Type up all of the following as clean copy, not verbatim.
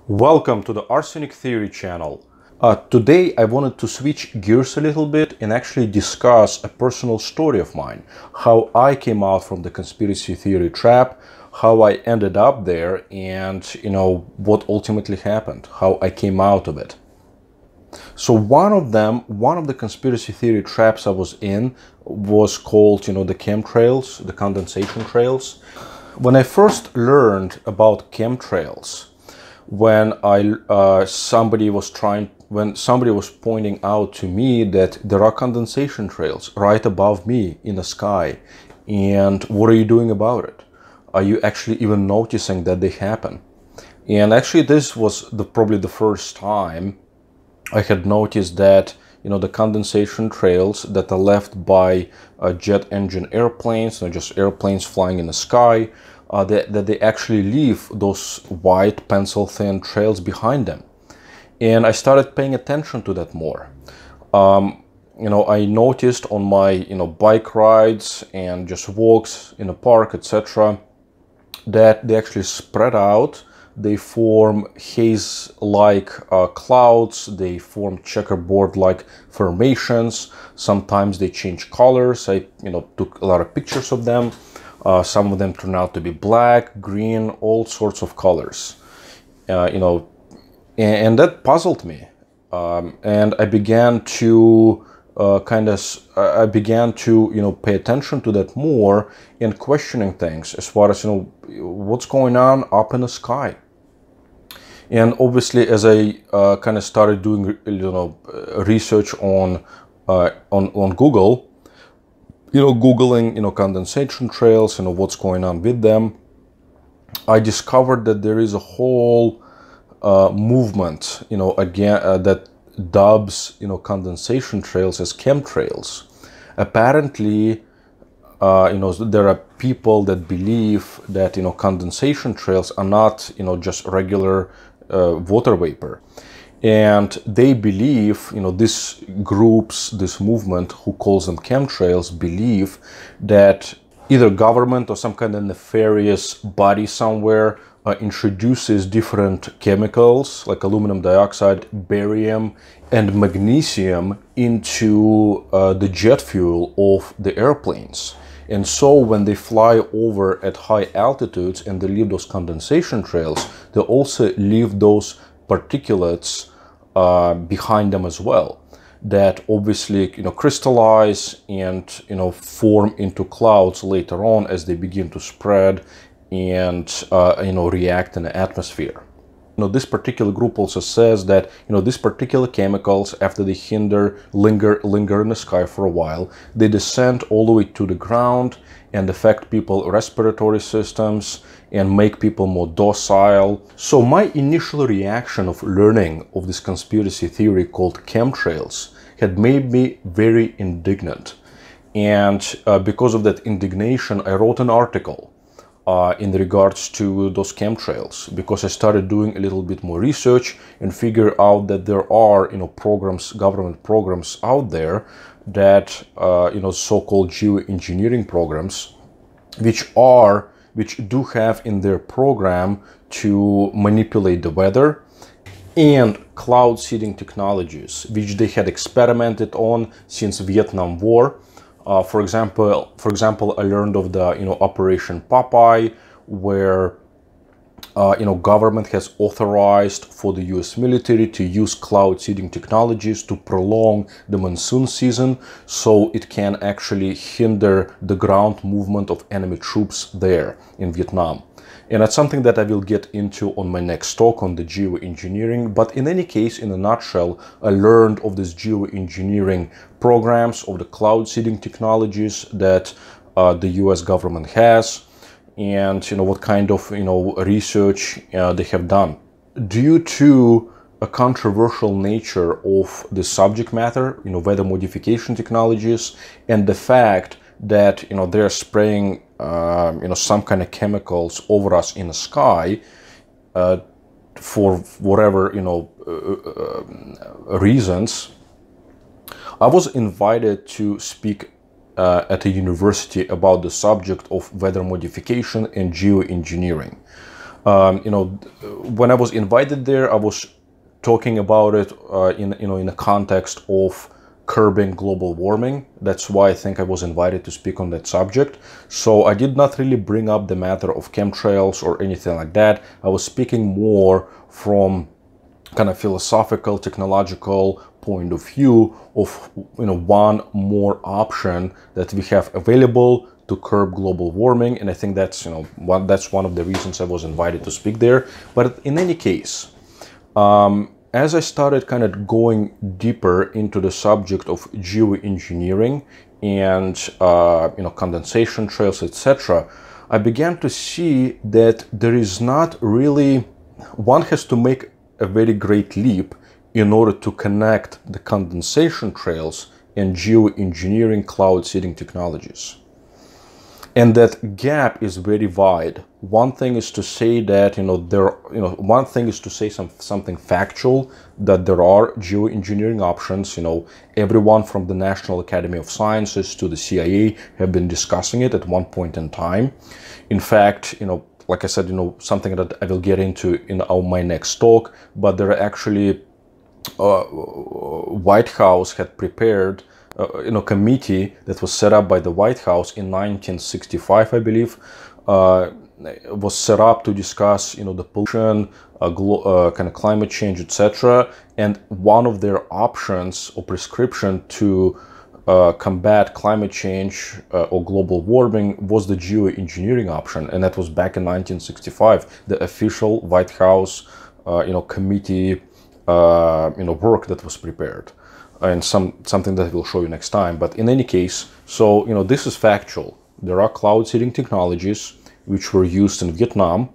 Welcome to the Arsenic Theory channel. Today I wanted to switch gears a little bit and actually discuss a personal story of mine. How I came out from the conspiracy theory trap, how I ended up there, and what ultimately happened, how I came out of it. So one of the conspiracy theory traps I was in was called, the chemtrails, the condensation trails. When I first learned about chemtrails, when somebody was pointing out to me that there are condensation trails right above me in the sky, and what are you doing about it? Are you actually even noticing that they happen? And actually, this was probably the first time I had noticed that the condensation trails that are left by jet engine airplanes, not just airplanes flying in the sky, that they actually leave those white pencil-thin trails behind them. And I started paying attention to that more. I noticed on my bike rides and just walks in a park, etc., that they actually spread out. They form haze-like clouds. They form checkerboard-like formations. Sometimes they change colors. I took a lot of pictures of them. Some of them turn out to be black, green, all sorts of colors. And that puzzled me. And I began to pay attention to that more and questioning things as far as what's going on up in the sky. And obviously, as I kind of started doing research on Google, Googling condensation trails, what's going on with them, I discovered that there is a whole movement, that dubs condensation trails as chemtrails. Apparently, there are people that believe that condensation trails are not just regular water vapor, and they believe this movement who calls them chemtrails believe that either government or some kind of nefarious body somewhere introduces different chemicals like aluminum dioxide, barium, and magnesium into the jet fuel of the airplanes. And so when they fly over at high altitudes and they leave those condensation trails, they also leave those particulates behind them as well, that obviously crystallize and form into clouds later on as they begin to spread and react in the atmosphere. This particular group also says that these particular chemicals, after they linger in the sky for a while, they descend all the way to the ground and affect people's respiratory systems and make people more docile. So my initial reaction of learning of this conspiracy theory called chemtrails had made me very indignant. And because of that indignation, I wrote an article in regards to those chemtrails, because I started doing a little bit more research and figure out that there are government programs out there that so-called geo-engineering programs, which do have in their program to manipulate the weather, and cloud seeding technologies, which they had experimented on since Vietnam War. For example, I learned of the Operation Popeye, where government has authorized for the U.S. military to use cloud seeding technologies to prolong the monsoon season, so it can actually hinder the ground movement of enemy troops there in Vietnam. And that's something that I will get into on my next talk on the geoengineering. But in any case, in a nutshell, I learned of this geoengineering programs, of the cloud seeding technologies that the US government has, and what kind of research they have done. Due to a controversial nature of the subject matter, weather modification technologies, and the fact that they're spraying some kind of chemicals over us in the sky for whatever reasons, I was invited to speak at a university about the subject of weather modification and geoengineering. You know, when I was invited there, I was talking about it in the context of curbing global warming. That's why I think I was invited to speak on that subject. So I did not really bring up the matter of chemtrails or anything like that. I was speaking more from kind of philosophical, technological point of view of, you know, one more option that we have available to curb global warming. And I think that's, you know, that's one of the reasons I was invited to speak there. But in any case, as I started kind of going deeper into the subject of geoengineering and you know, condensation trails, etc., I began to see that there is not really, one has to make a very great leap in order to connect the condensation trails and geoengineering cloud seeding technologies. And that gap is very wide. One thing is to say that, you know, one thing is to say something factual, that there are geoengineering options. You know, everyone from the National Academy of Sciences to the CIA have been discussing it at one point in time. In fact, you know, like I said, you know, something that I will get into in my next talk, but there are actually, White House had prepared you know, committee that was set up by the White House in 1965, I believe, was set up to discuss, you know, the pollution, kind of climate change, etc. And one of their options or prescription to combat climate change or global warming was the geoengineering option, and that was back in 1965. The official White House, you know, committee, you know, work that was prepared. And something that I will show you next time. But in any case, so, you know, this is factual. There are cloud seeding technologies which were used in Vietnam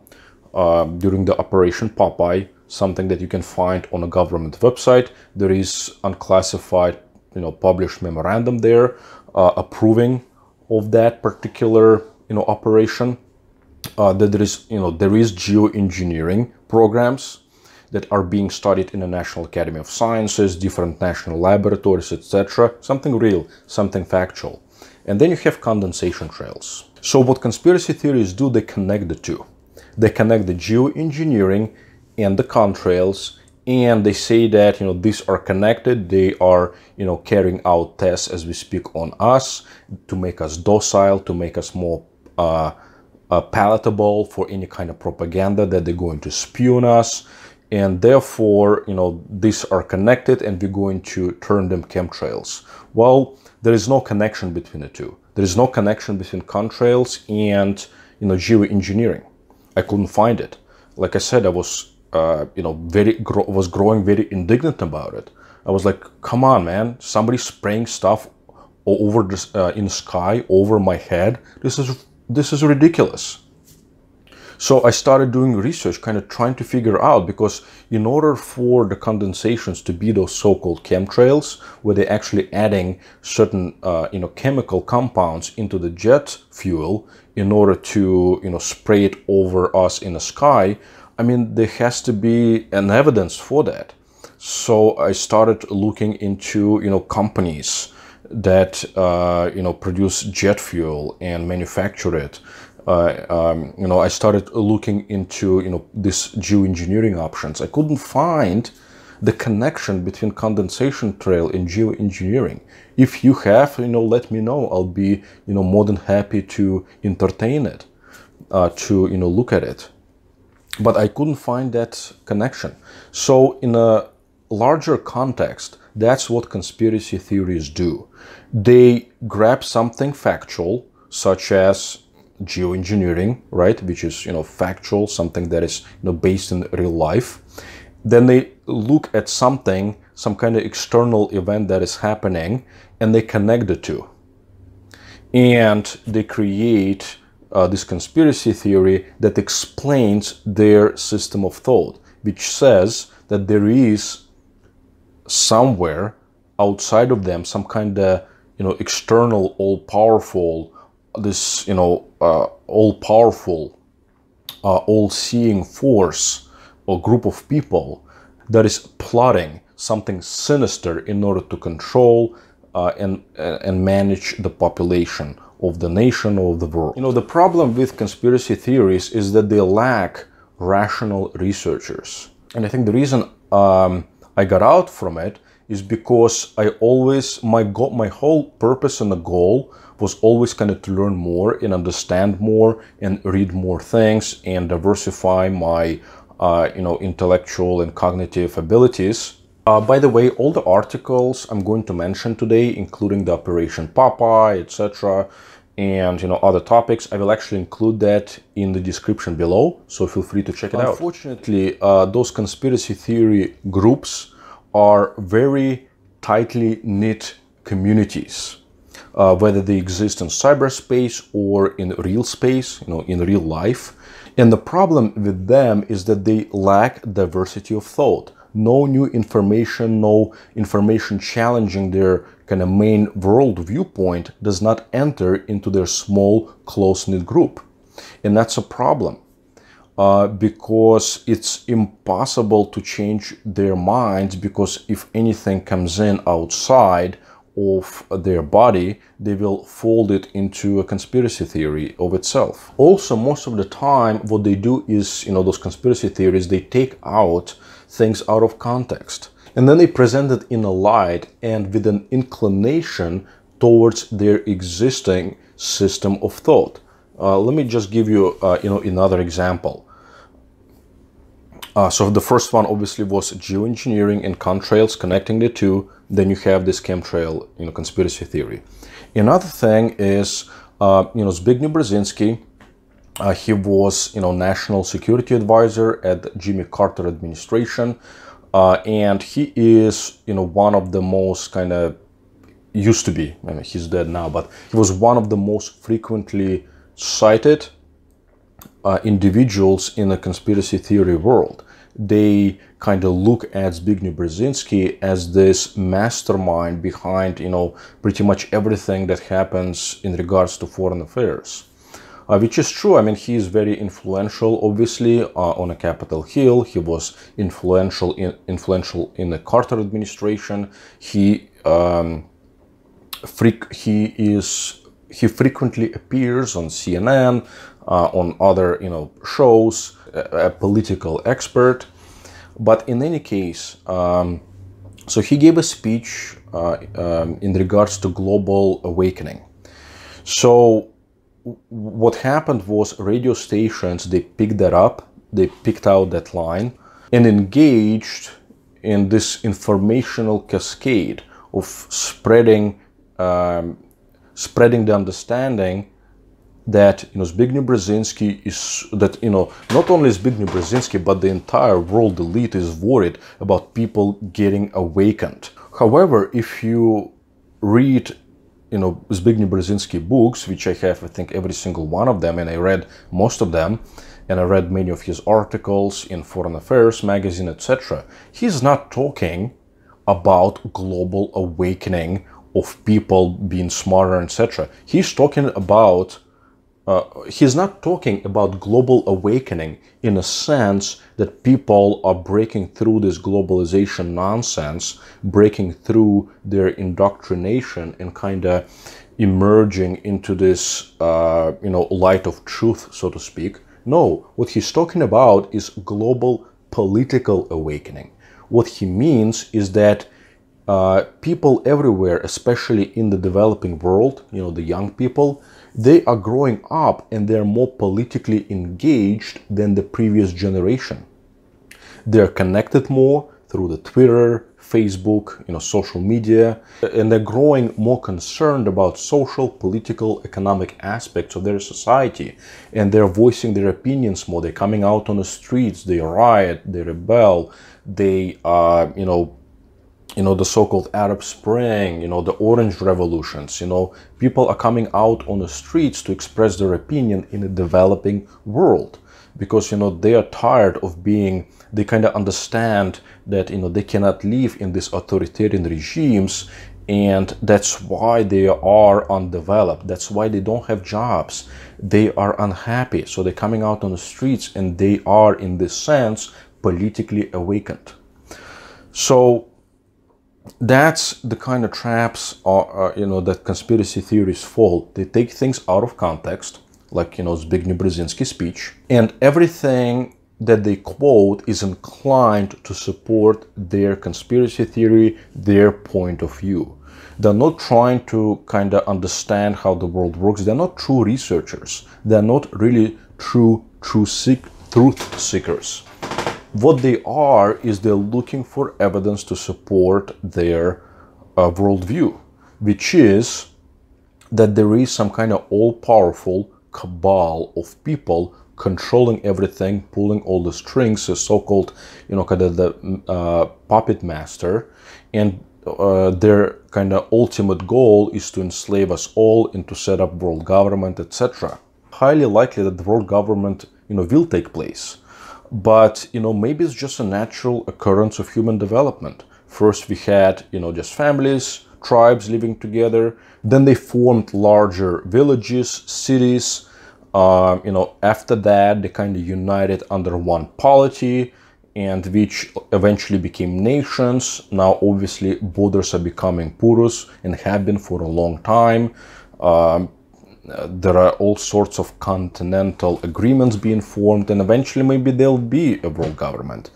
during the Operation Popeye, something that you can find on a government website. There is unclassified, you know, published memorandum there approving of that particular, you know, operation. That there is, you know, there is geoengineering programs that are being studied in the National Academy of Sciences, different national laboratories, etc. Something real, something factual. And then you have condensation trails. So what conspiracy theories do, they connect the two. They connect the geoengineering and the contrails, and they say that, you know, these are connected. They are, you know, carrying out tests as we speak on us to make us docile, to make us more palatable for any kind of propaganda that they're going to spew on us. And therefore, you know, these are connected and we're going to turn them chemtrails. Well, there is no connection between the two. There is no connection between contrails and, you know, geoengineering. I couldn't find it. Like I said, I was, you know, was growing very indignant about it. I was like, come on, man, somebody spraying stuff over this, in the sky over my head. This is ridiculous. So I started doing research, kind of trying to figure out, because in order for the condensations to be those so-called chemtrails, where they're actually adding certain, you know, chemical compounds into the jet fuel in order to, you know, spray it over us in the sky, I mean, there has to be an evidence for that. So I started looking into, you know, companies that, you know, produce jet fuel and manufacture it. You know, I started looking into, you know, this geoengineering options. I couldn't find the connection between condensation trail and geoengineering. If you have, you know, let me know. I'll be, you know, more than happy to entertain it, to, you know, look at it. But I couldn't find that connection. So in a larger context, that's what conspiracy theories do. They grab something factual, such as geoengineering, right, which is, you know, factual, something that is, you know, based in real life. Then they look at something, some kind of external event that is happening, and they connect the two, and they create this conspiracy theory that explains their system of thought, which says that there is somewhere outside of them some kind of, you know, external, all-powerful, this, you know, all-powerful, all-seeing force or group of people that is plotting something sinister in order to control and manage the population of the nation or of the world. You know, the problem with conspiracy theories is that they lack rational researchers. And I think the reason I got out from it is because I always, my whole purpose and the goal was always kind of to learn more and understand more and read more things and diversify my, intellectual and cognitive abilities. By the way, all the articles I'm going to mention today, including the Operation Popeye, etc., and other topics, I will actually include that in the description below, so feel free to check it out. Unfortunately, those conspiracy theory groups are very tightly knit communities, whether they exist in cyberspace or in real space, in real life. And the problem with them is that they lack diversity of thought. No new information, no information challenging their kind of main world viewpoint does not enter into their small, close-knit group. And that's a problem because it's impossible to change their minds, because if anything comes in outside of their body, they will fold it into a conspiracy theory of itself. Also, most of the time, what they do is, those conspiracy theories, they take out things out of context. And then they present it in a light and with an inclination towards their existing system of thought. Let me just give you, another example. So the first one obviously was geoengineering and contrails, connecting the two. Then you have this chemtrail, conspiracy theory. Another thing is, Zbigniew Brzezinski. He was, national security advisor at Jimmy Carter administration, and he is, one of the most kind of used to be. I mean, he's dead now, but he was one of the most frequently cited individuals in the conspiracy theory world. They kind of look at Zbigniew Brzezinski as this mastermind behind, pretty much everything that happens in regards to foreign affairs. Which is true. I mean, he is very influential, obviously, on a Capitol Hill. He was influential in the Carter administration. He frequently appears on CNN, on other shows, a political expert. But in any case, so he gave a speech in regards to global awakening. So what happened was radio stations, they picked that up, they picked out that line and engaged in this informational cascade of spreading the understanding that Zbigniew Brzezinski is, that not only Zbigniew Brzezinski but the entire world elite is worried about people getting awakened. However, if you read Zbigniew Brzezinski books, which I have, I think, every single one of them, and I read most of them, and I read many of his articles in Foreign Affairs magazine, etc. He's not talking about global awakening of people being smarter, etc. He's talking about he's not talking about global awakening in a sense that people are breaking through this globalization nonsense, breaking through their indoctrination and kind of emerging into this, light of truth, so to speak. No, what he's talking about is global political awakening. What he means is that people everywhere, especially in the developing world, the young people, they are growing up and they're more politically engaged than the previous generation. They're connected more through the Twitter, Facebook, social media, and they're growing more concerned about social, political, economic aspects of their society, and they're voicing their opinions more. They're coming out on the streets, they riot, they rebel, they the so-called Arab Spring, the Orange Revolutions, people are coming out on the streets to express their opinion in a developing world because, they are tired of being, they kind of understand that, they cannot live in these authoritarian regimes, and that's why they are undeveloped. That's why they don't have jobs. They are unhappy. So they're coming out on the streets and they are, in this sense, politically awakened. So that's the kind of traps that conspiracy theories fall. They take things out of context, like Zbigniew Brzezinski's speech, and everything that they quote is inclined to support their conspiracy theory, their point of view. They're not trying to kind of understand how the world works. They're not true researchers. They're not really truth seekers. What they are is they're looking for evidence to support their worldview, which is that there is some kind of all-powerful cabal of people controlling everything, pulling all the strings, a so-called, kind of the puppet master, and their kind of ultimate goal is to enslave us all and to set up world government, etc. Highly likely that the world government, will take place. But, maybe it's just a natural occurrence of human development. First we had, just families, tribes living together. Then they formed larger villages, cities. After that, they kind of united under one polity, and which eventually became nations. Now, obviously, borders are becoming porous and have been for a long time. There are all sorts of continental agreements being formed, and eventually maybe there'll be a world government.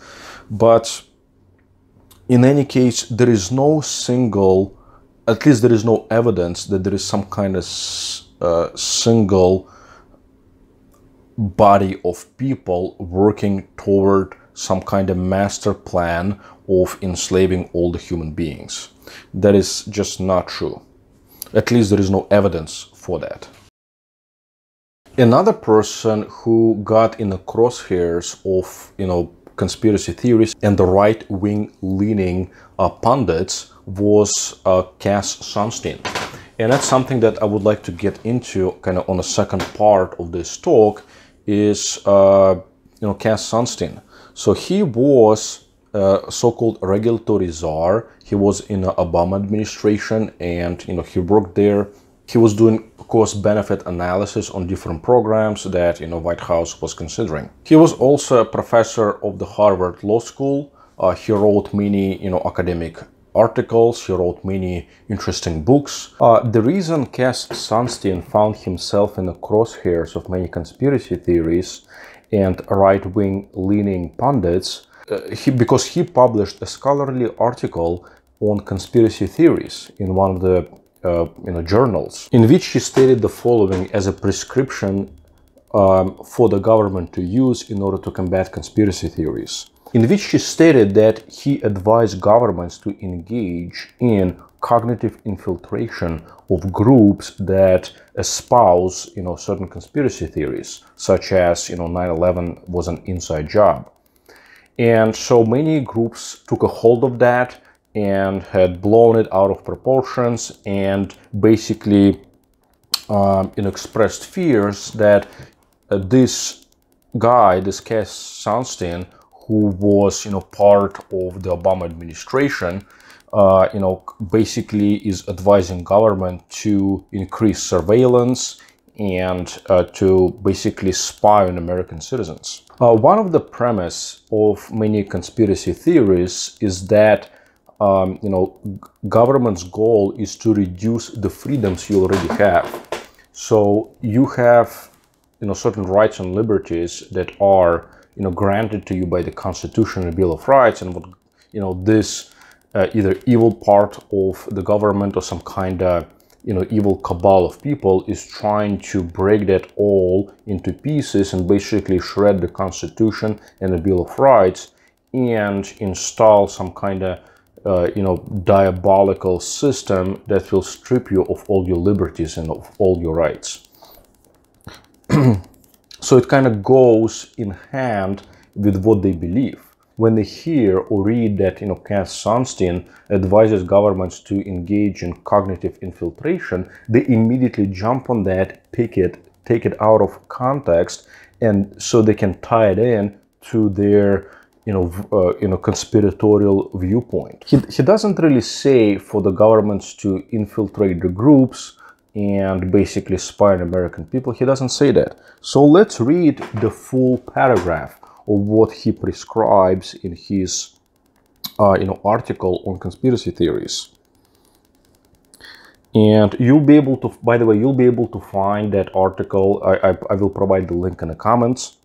But in any case, there is no single, at least there is no evidence that there is some kind of single body of people working toward some kind of master plan of enslaving all the human beings. That is just not true. At least there is no evidence for that. Another person who got in the crosshairs of, conspiracy theories and the right-wing leaning pundits was Cass Sunstein. And that's something that I would like to get into kind of on the second part of this talk is, Cass Sunstein. So he was a so-called regulatory czar. He was in the Obama administration, and, he worked there. He was doing cost-benefit analysis on different programs that, White House was considering. He was also a professor of the Harvard Law School. He wrote many, academic articles. He wrote many interesting books. The reason Cass Sunstein found himself in the crosshairs of many conspiracy theories and right-wing leaning pundits, because he published a scholarly article on conspiracy theories in one of the journals, in which he stated the following as a prescription for the government to use in order to combat conspiracy theories, in which he stated that he advised governments to engage in cognitive infiltration of groups that espouse, certain conspiracy theories, such as, 9/11 was an inside job. And so many groups took a hold of that and had blown it out of proportions, and basically expressed fears that this guy, this Cass Sunstein, who was part of the Obama administration, basically is advising government to increase surveillance and to basically spy on American citizens. One of the premise of many conspiracy theories is that government's goal is to reduce the freedoms you already have. So you have, certain rights and liberties that are, granted to you by the Constitution and Bill of Rights, and what, this either evil part of the government or some kind of, evil cabal of people is trying to break that all into pieces and basically shred the Constitution and the Bill of Rights and install some kind of diabolical system that will strip you of all your liberties and of all your rights. So it kind of goes in hand with what they believe. When they hear or read that, Cass Sunstein advises governments to engage in cognitive infiltration, they immediately jump on that, take it out of context, and so they can tie it in to their conspiratorial viewpoint. He doesn't really say for the governments to infiltrate the groups and basically spy on American people. He doesn't say that. So let's read the full paragraph of what he prescribes in his article on conspiracy theories. And you'll be able to, by the way, you'll be able to find that article. I will provide the link in the comments.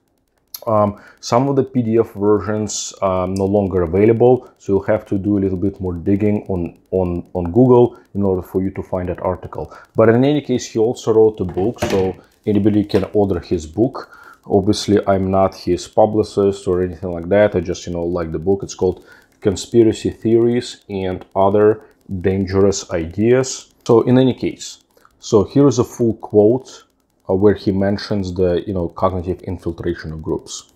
Some of the PDF versions no longer available, so you'll have to do a little bit more digging on Google in order for you to find that article. But in any case, he also wrote a book, so anybody can order his book. Obviously, I'm not his publicist or anything like that. I just, like the book. It's called Conspiracy Theories and Other Dangerous Ideas. So in any case, so here is a full quote where he mentions the, cognitive infiltration of groups.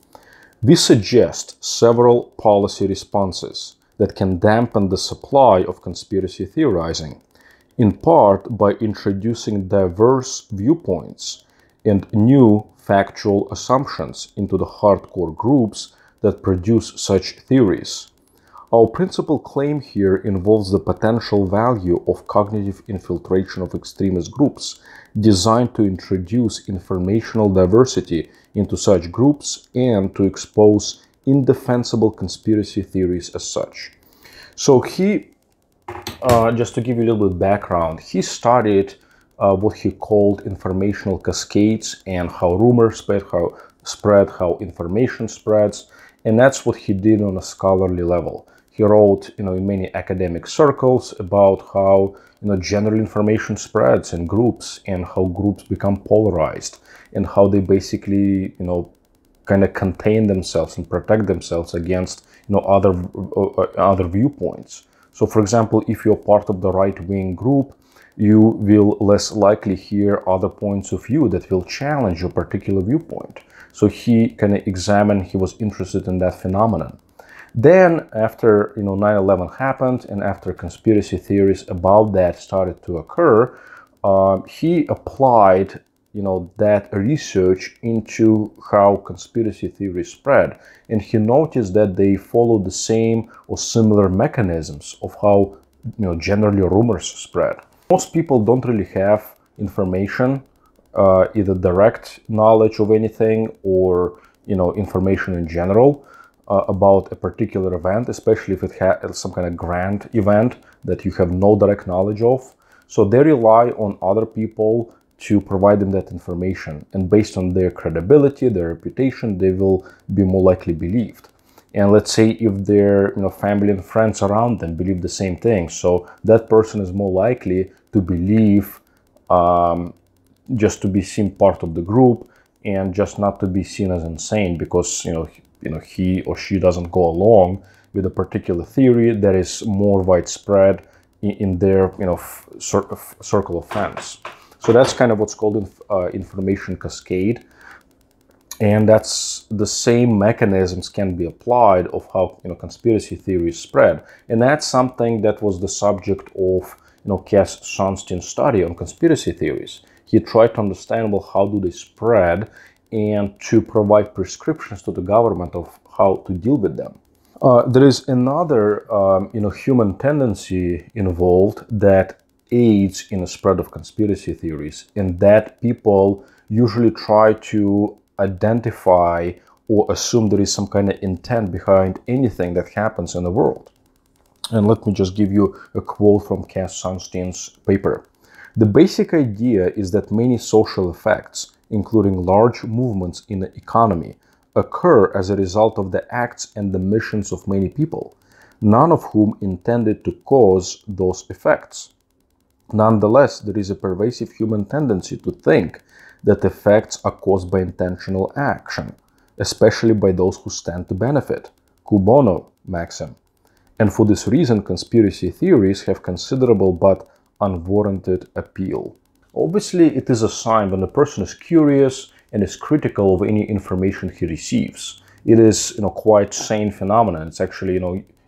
We suggest several policy responses that can dampen the supply of conspiracy theorizing, in part by introducing diverse viewpoints and new factual assumptions into the hardcore groups that produce such theories. Our principal claim here involves the potential value of cognitive infiltration of extremist groups designed to introduce informational diversity into such groups and to expose indefensible conspiracy theories as such. So he, just to give you a little bit of background, he studied what he called informational cascades and how rumors spread, how information spreads, and that's what he did on a scholarly level. He wrote, in many academic circles about how, general information spreads in groups and how groups become polarized and how they basically, kind of contain themselves and protect themselves against, other viewpoints. So, for example, if you're part of the right-wing group, you will less likely hear other points of view that will challenge your particular viewpoint. So he kind of examined, he was interested in that phenomenon. Then after 9/11 happened and after conspiracy theories about that started to occur, he applied that research into how conspiracy theories spread, and he noticed that they follow the same or similar mechanisms of how generally rumors spread. Most people don't really have information, either direct knowledge of anything or information in general about a particular event, especially if it has some kind of grand event that you have no direct knowledge of. So they rely on other people to provide them that information, and based on their credibility, their reputation, they will be more likely believed. And let's say if their family and friends around them believe the same thing, so that person is more likely to believe just to be seen part of the group and just not to be seen as insane because he or she doesn't go along with a particular theory that is more widespread in their circle of friends. So that's kind of what's called information cascade, and that's the same mechanisms can be applied of how conspiracy theories spread, and that's something that was the subject of Cass Sunstein's study on conspiracy theories. He tried to understand, well, how do they spread, and to provide prescriptions to the government of how to deal with them. There is another human tendency involved that aids in the spread of conspiracy theories, and that people usually try to identify or assume there is some kind of intent behind anything that happens in the world. And let me just give you a quote from Cass Sunstein's paper. The basic idea is that many social effects, including large movements in the economy, occur as a result of the acts and the missions of many people, none of whom intended to cause those effects. Nonetheless, there is a pervasive human tendency to think that effects are caused by intentional action, especially by those who stand to benefit. Cui bono maxim. And for this reason, conspiracy theories have considerable but unwarranted appeal. Obviously, it is a sign when a person is curious and is critical of any information he receives. It is, quite sane phenomenon. It's actually,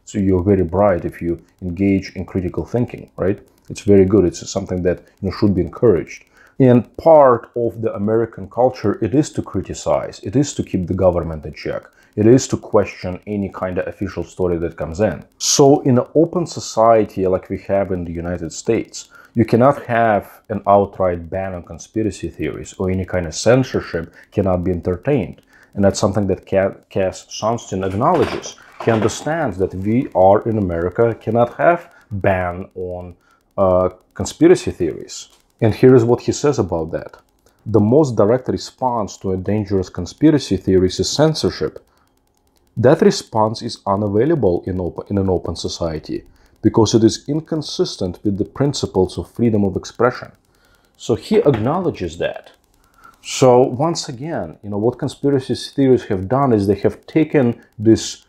so you're very bright if you engage in critical thinking, right? It's very good. It's something that should be encouraged. And part of the American culture, it is to criticize. It is to keep the government in check. It is to question any kind of official story that comes in. So in an open society like we have in the United States, you cannot have an outright ban on conspiracy theories, or any kind of censorship cannot be entertained. And that's something that Cass Sunstein acknowledges. He understands that we are in America, cannot have ban on conspiracy theories. And here is what he says about that. The most direct response to a dangerous conspiracy theories is censorship. That response is unavailable in an open society because it is inconsistent with the principles of freedom of expression. So he acknowledges that. So once again, what conspiracy theories have done is they have taken this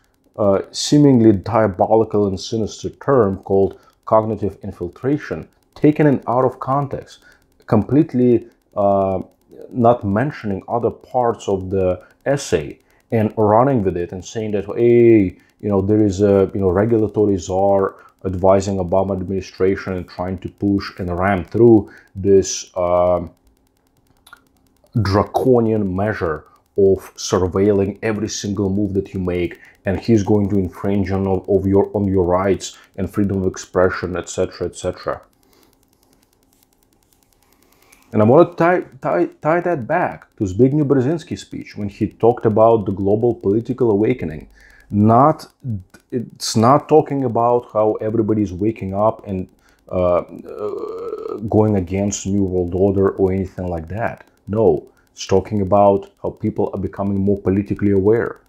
seemingly diabolical and sinister term called cognitive infiltration, taken it out of context, completely not mentioning other parts of the essay and running with it and saying that, hey, there is a regulatory czar advising Obama administration and trying to push and ram through this draconian measure of surveilling every single move that you make, and he's going to infringe on your rights and freedom of expression, etc., etc. And I want to tie that back to Zbigniew Brzezinski's speech when he talked about the global political awakening. It's not talking about how everybody's waking up and going against New World Order or anything like that. No, it's talking about how people are becoming more politically aware.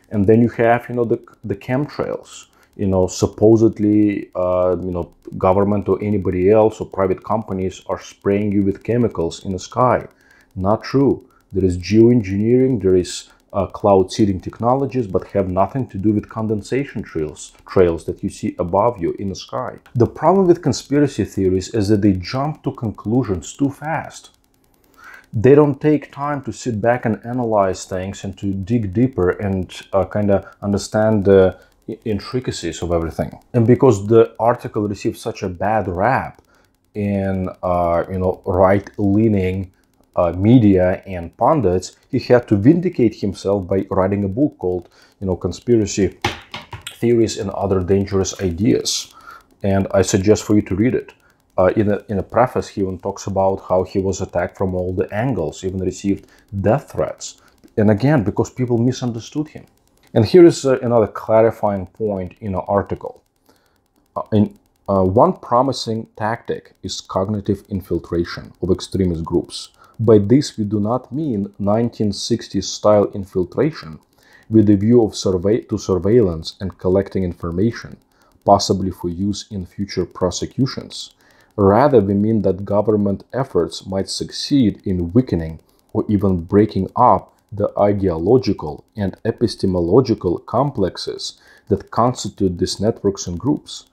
And then you have, the chemtrails. Supposedly, government or anybody else or private companies are spraying you with chemicals in the sky. Not true. There is geoengineering, there is cloud seeding technologies, but have nothing to do with condensation trails that you see above you in the sky. The problem with conspiracy theories is that they jump to conclusions too fast. They don't take time to sit back and analyze things and to dig deeper and kind of understand the intricacies of everything. And because the article received such a bad rap in right-leaning media and pundits, he had to vindicate himself by writing a book called Conspiracy Theories and Other Dangerous Ideas. And I suggest for you to read it. In a preface, he even talks about how he was attacked from all the angles, even received death threats. And again, because people misunderstood him. And here is another clarifying point in our article. One promising tactic is cognitive infiltration of extremist groups. By this, we do not mean 1960s style infiltration with a view of surveillance and collecting information, possibly for use in future prosecutions. Rather, we mean that government efforts might succeed in weakening or even breaking up the ideological and epistemological complexes that constitute these networks and groups.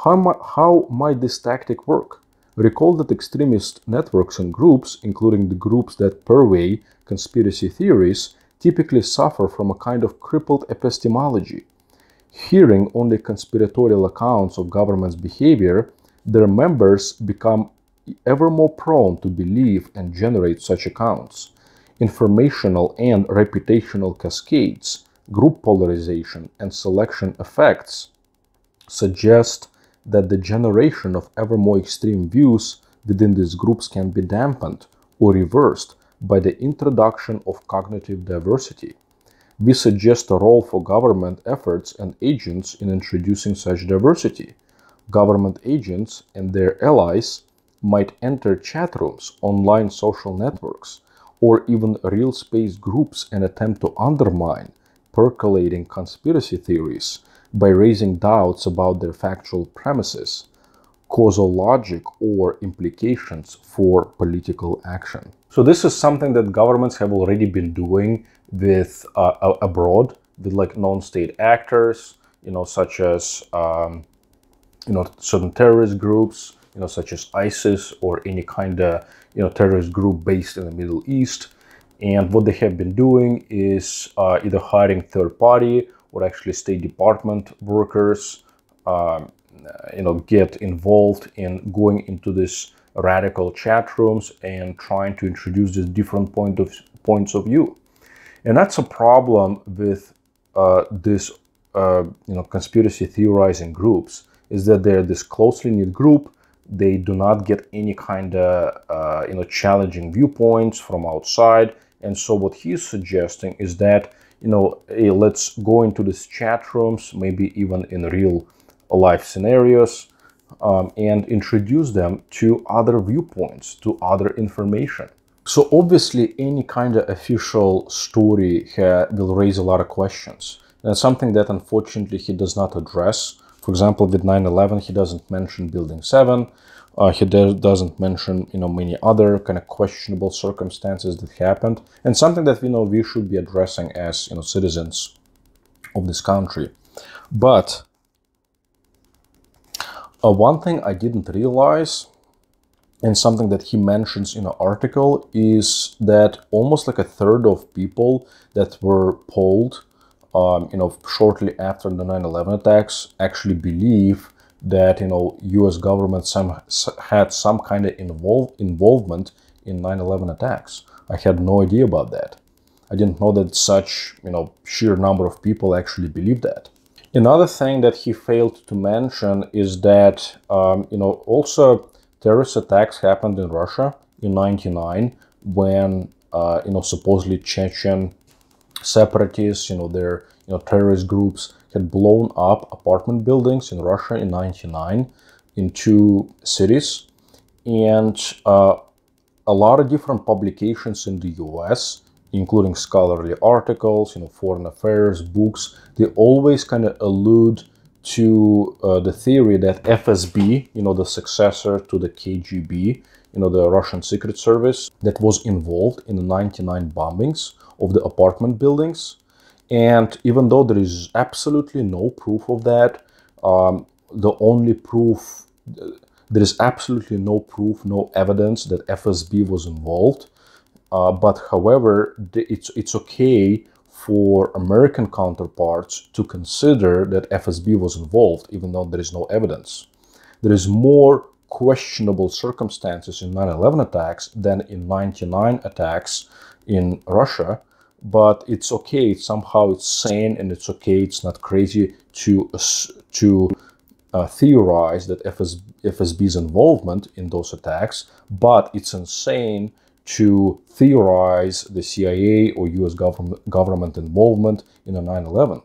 How might this tactic work? Recall that extremist networks and groups, including the groups that purvey conspiracy theories, typically suffer from a kind of crippled epistemology. Hearing only conspiratorial accounts of government's behavior, their members become ever more prone to believe and generate such accounts. Informational and reputational cascades, group polarization, and selection effects suggest that the generation of ever more extreme views within these groups can be dampened or reversed by the introduction of cognitive diversity. We suggest a role for government efforts and agents in introducing such diversity. Government agents and their allies might enter chat rooms, online social networks, or even real space groups and attempt to undermine percolating conspiracy theories by raising doubts about their factual premises, causal logic, or implications for political action. So this is something that governments have already been doing with abroad, with like non-state actors, such as certain terrorist groups, such as ISIS or any kind of terrorist group based in the Middle East. And what they have been doing is either hiring third-party or actually State Department workers, get involved in going into this radical chat rooms and trying to introduce these different points of view. And that's a problem with this conspiracy theorizing groups, is that they're this closely knit group. They do not get any kind of challenging viewpoints from outside. And so what he's suggesting is that hey, let's go into these chat rooms, maybe even in real life scenarios, and introduce them to other viewpoints, to other information. So obviously any kind of official story will raise a lot of questions. That's something that unfortunately he does not address. For example, with 9/11, he doesn't mention Building 7. He doesn't mention, many other kind of questionable circumstances that happened, and something that we should be addressing as citizens of this country. But one thing I didn't realize, and something that he mentions in an article, is that almost like a third of people that were polled, shortly after the 9/11 attacks, actually believe that U.S. government had some kind of involvement in 9/11 attacks. I had no idea about that. I didn't know that such sheer number of people actually believe that. Another thing that he failed to mention is that also terrorist attacks happened in Russia in '99 when supposedly Chechen separatists, their terrorist groups had blown up apartment buildings in Russia in '99 in two cities, and a lot of different publications in the U.S., including scholarly articles, foreign affairs, books, they always kind of allude to the theory that FSB, the successor to the KGB, the Russian Secret Service, that was involved in the '99 bombings of the apartment buildings. And even though there is absolutely no proof of that, the only proof, there is absolutely no proof, no evidence that FSB was involved. But however, it's okay for American counterparts to consider that FSB was involved, even though there is no evidence. There is more questionable circumstances in 9/11 attacks than in '99 attacks in Russia, but it's okay. Somehow it's sane, and it's okay. It's not crazy to theorize that FSB's involvement in those attacks, but it's insane to theorize the CIA or US government involvement in a 9/11.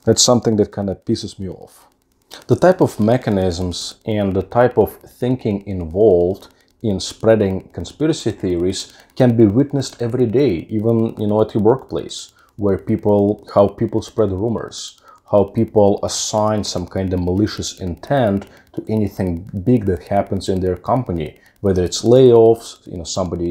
That's something that kind of pisses me off. The type of mechanisms and the type of thinking involved in spreading conspiracy theories can be witnessed every day, even at your workplace, where how people spread rumors, how people assign some kind of malicious intent to anything big that happens in their company, whether it's layoffs, somebody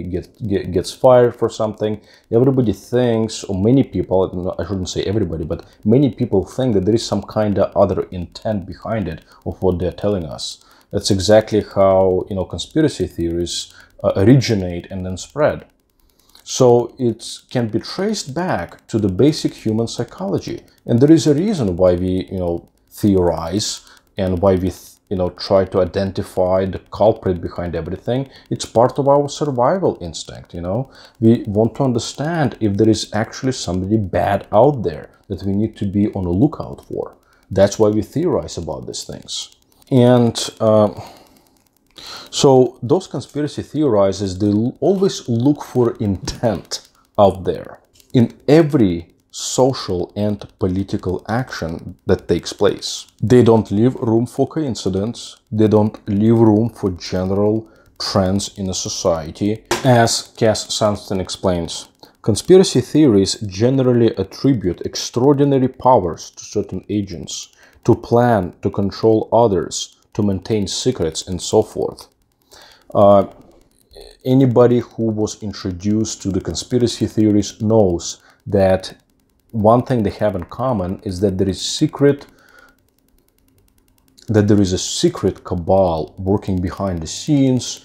gets fired for something. Everybody thinks, or many people, I shouldn't say everybody, but many people think that there is some kind of other intent behind it of what they're telling us. That's exactly how conspiracy theories originate and then spread. So it can be traced back to the basic human psychology, and there is a reason why we theorize and why we try to identify the culprit behind everything. It's part of our survival instinct. We want to understand if there is actually somebody bad out there that we need to be on the lookout for. That's why we theorize about these things. And so those conspiracy theorizers, they always look for intent out there in every social and political action that takes place. They don't leave room for coincidence. They don't leave room for general trends in a society. As Cass Sunstein explains, conspiracy theories generally attribute extraordinary powers to certain agents, to plan, to control others, to maintain secrets, and so forth. Anybody who was introduced to the conspiracy theories knows that one thing they have in common is that there is a secret cabal working behind the scenes,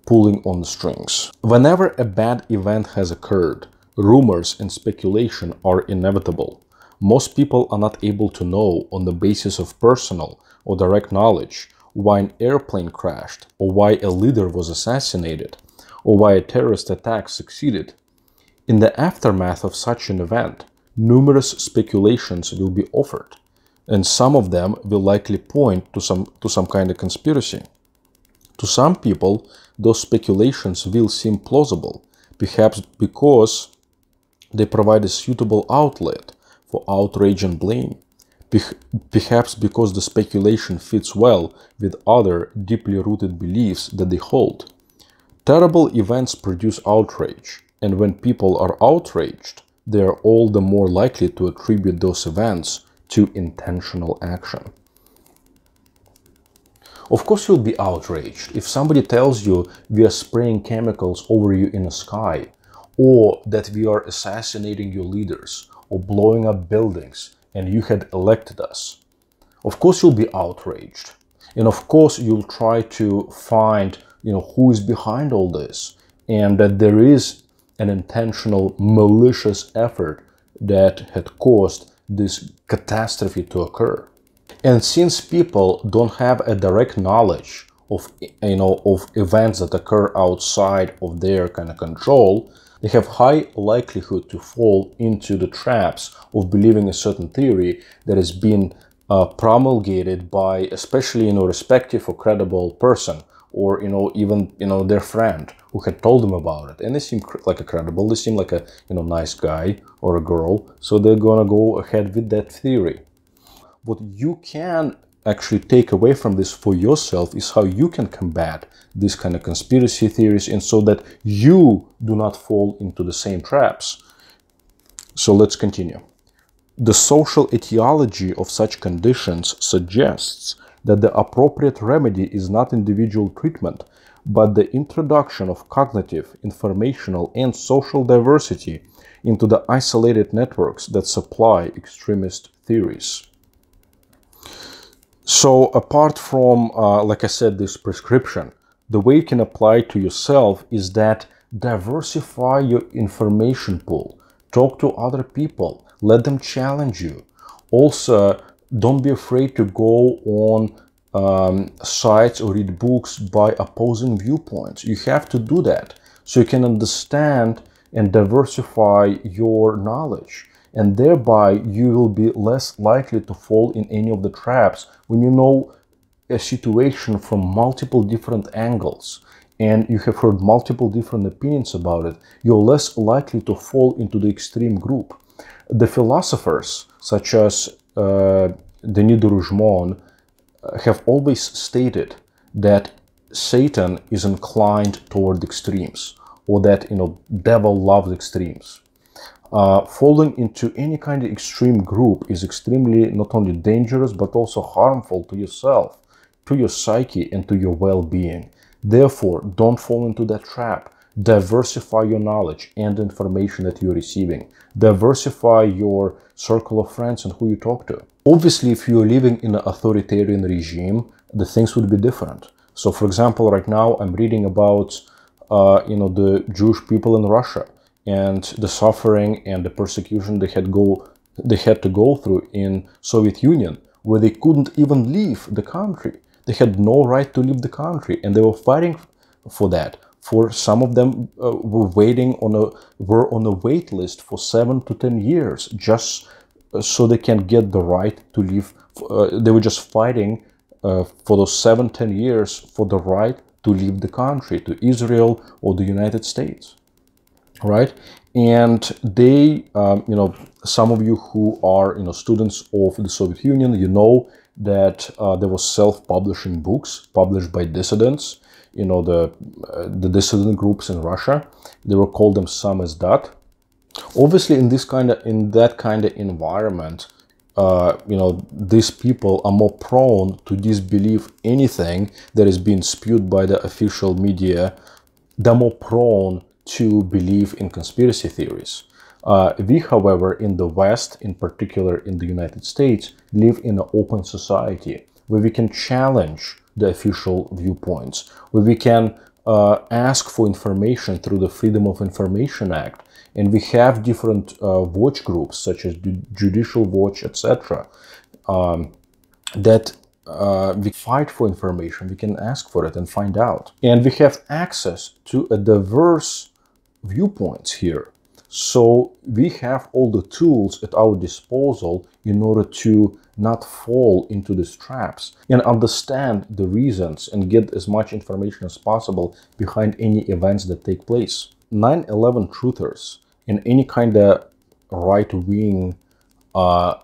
pulling on the strings. Whenever a bad event has occurred, rumors and speculation are inevitable. Most people are not able to know on the basis of personal or direct knowledge why an airplane crashed, or why a leader was assassinated, or why a terrorist attack succeeded. In the aftermath of such an event, numerous speculations will be offered, and some of them will likely point to some kind of conspiracy. To some people, those speculations will seem plausible, perhaps because they provide a suitable outlet for outrage and blame, perhaps because the speculation fits well with other deeply rooted beliefs that they hold. Terrible events produce outrage, and when people are outraged, they are all the more likely to attribute those events to intentional action. Of course you'll be outraged if somebody tells you we are spraying chemicals over you in the sky, or that we are assassinating your leaders, or blowing up buildings, and you had elected us. Of course you'll be outraged. And of course you'll try to find, who is behind all this, and that there is an intentional, malicious effort that had caused this catastrophe to occur. And since people don't have a direct knowledge of, of events that occur outside of their kind of control, they have high likelihood to fall into the traps of believing a certain theory that has been promulgated by, especially, respective or credible person, or, even, their friend who had told them about it. And they seem like a credible, they seem like a, nice guy or a girl. So they're gonna go ahead with that theory. What you can actually take away from this for yourself is how you can combat these kind of conspiracy theories, and so that you do not fall into the same traps. So let's continue. The social etiology of such conditions suggests that the appropriate remedy is not individual treatment, but the introduction of cognitive, informational, and social diversity into the isolated networks that supply extremist theories. So apart from, like I said, this prescription, the way you can apply it to yourself is that diversify your information pool. Talk to other people. Let them challenge you. Also, don't be afraid to go on sites or read books by opposing viewpoints. You have to do that so you can understand and diversify your knowledge. And thereby you will be less likely to fall in any of the traps when you know a situation from multiple different angles and you have heard multiple different opinions about it. You're less likely to fall into the extreme group. The philosophers, such as Denis de Rougemont, have always stated that Satan is inclined toward extremes, or that, devil loves extremes. Falling into any kind of extreme group is extremely not only dangerous but also harmful to yourself, to your psyche, and to your well-being. Therefore, don't fall into that trap. Diversify your knowledge and information that you're receiving. Diversify your circle of friends and who you talk to. Obviously, if you're living in an authoritarian regime, the things would be different. So, for example, right now I'm reading about, the Jewish people in Russia, and the suffering and the persecution they had to go through in Soviet Union, where they couldn't even leave the country. They had no right to leave the country, and they were fighting for that. For some of them were on a wait list for 7 to 10 years, just so they can get the right to leave. They were just fighting for those 7-10 years for the right to leave the country, to Israel or the United States. Right? And they, some of you who are, students of the Soviet Union, that there was self-publishing books published by dissidents, the dissident groups in Russia. They were called them samizdat. Obviously, in that kind of environment, these people are more prone to disbelieve anything that is being spewed by the official media. They're more prone to believe in conspiracy theories. We, however, in the West, in particular in the United States, live in an open society where we can challenge the official viewpoints, where we can ask for information through the Freedom of Information Act. And we have different watch groups, such as Judicial Watch, etc., that we fight for information. We can ask for it and find out. And we have access to a diverse viewpoints here. So we have all the tools at our disposal in order to not fall into these traps and understand the reasons and get as much information as possible behind any events that take place. 9/11 truthers and any kind of right-wing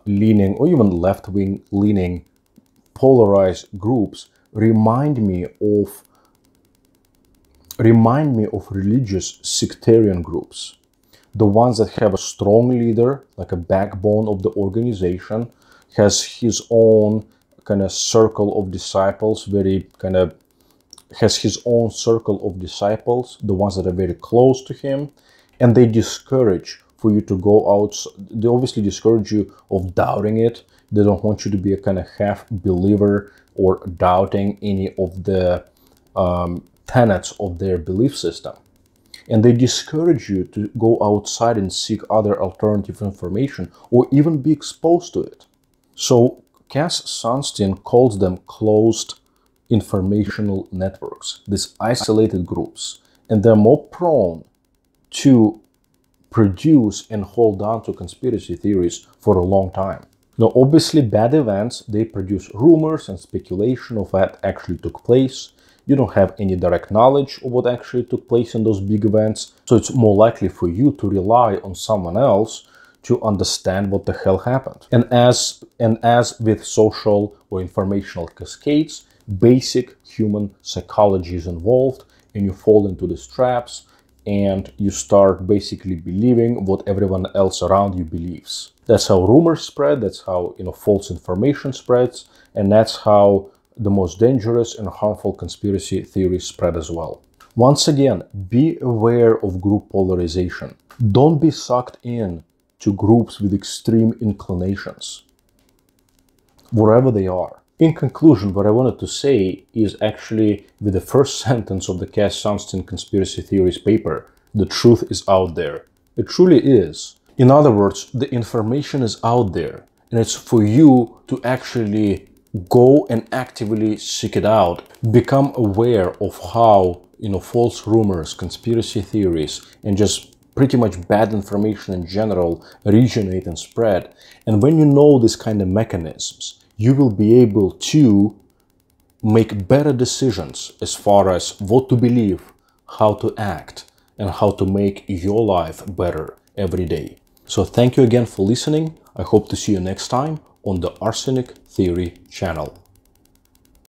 leaning or even left-wing leaning polarized groups remind me of remind me of religious sectarian groups. The ones that have a strong leader, like a backbone of the organization, has his own kind of circle of disciples, has his own circle of disciples, the ones that are very close to him, and they discourage for you to go out. They obviously discourage you of doubting it. They don't want you to be a kind of half believer or doubting any of the tenets of their belief system. And they discourage you to go outside and seek other alternative information or even be exposed to it. So Cass Sunstein calls them closed informational networks, these isolated groups, and they're more prone to produce and hold on to conspiracy theories for a long time. Now, obviously, bad events, they produce rumors and speculation of what actually took place. You don't have any direct knowledge of what actually took place in those big events, so it's more likely for you to rely on someone else to understand what the hell happened. And as with social or informational cascades, basic human psychology is involved, and you fall into these traps and you start basically believing what everyone else around you believes. That's how rumors spread, that's how false information spreads, and that's how the most dangerous and harmful conspiracy theories spread as well. Once again, be aware of group polarization. Don't be sucked in to groups with extreme inclinations, wherever they are. In conclusion, what I wanted to say is actually with the first sentence of the Cass Sunstein Conspiracy Theories paper: the truth is out there. It truly is. In other words, the information is out there, and it's for you to actually go and actively seek it out. Become aware of how, false rumors, conspiracy theories, and just pretty much bad information in general originate and spread. And when you know this kind of mechanisms, you will be able to make better decisions as far as what to believe, how to act, and how to make your life better every day. So thank you again for listening. I hope to see you next time on the Arsenic Theory channel.